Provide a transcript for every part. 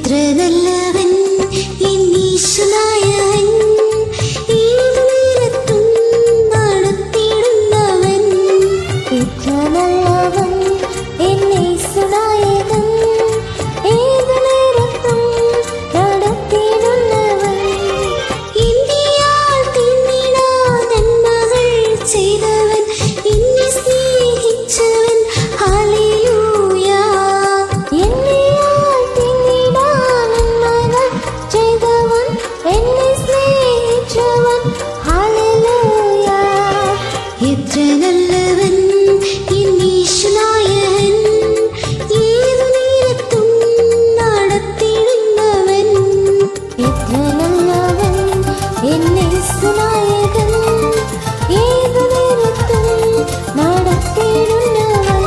എത്ര നല്ലവൻ എന്നീശനായവൻ, ഏതു നേരത്തും നടത്തിയിടുന്നവൻ. എത്ര നല്ലവൻ എന്നീശനായവൻ, ഏതു നേരത്തും നടത്തിയിടുന്നവൻ. ഇന്ത്യയാൽ തിന്നിടാ നന്മകൾ ചെയ്തവൻ, എന്നെ സ്നേഹിച്ചവൻ. ഹല്ലേലൂയ. എന്നെയാൽ തിന്നിടാൻ നന്മകൾ ചെയ്തവൻ, എന്നെ സ്നേഹിച്ചവൻ. ഹല്ലേലൂയ. എത്ര നല്ലവൻ എന്നീശനായവൻ, ഏതു നേരത്തും നടത്തിയിടുന്നവൻ. എത്ര നല്ലവൻ എന്നീശനായകൻ, ഏതു നേരത്തും നടത്തിയിടുന്നവൻ.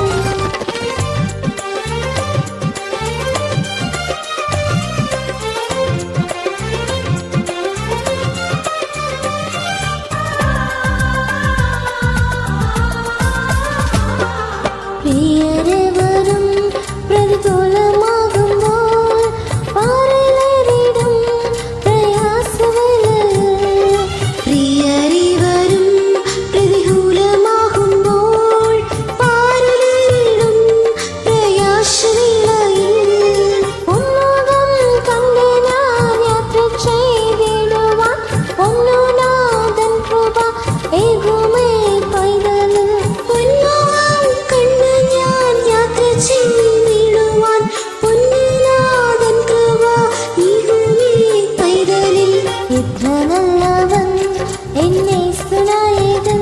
പ്രിയരവരും പ്രതികൂലമാകുമ്പോൾ പാറലറിടും പ്രയാസവലയിൽ. പ്രിയരിവരും പ്രതികൂലമാകുമ്പോൾ പാറലറിടും പ്രയാസവേളയിൽ. ഉന്മുഖം കണ്ട് ഞാൻ യാത്ര ചെയ്തിടുവാൻ, പൊന്നുനാഥൻ കൃപ ഏകുമേ പൈതലിൽ. പൊന്മുഖം കണ്ട് ഞാൻ യാത്ര ചെയ്തിടുവാൻ, പൊന്നുനാഥൻ കൃപ ഏകുമേ പൈതലിൽ. എത്ര നല്ലവൻ എന്നീശനായകൻ,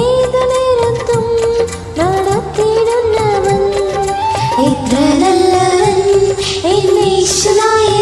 ഏതു നേരത്തും നടത്തിയിടുന്നവൻ. എത്ര നല്ലവൻ എന്നീശനായവൻ,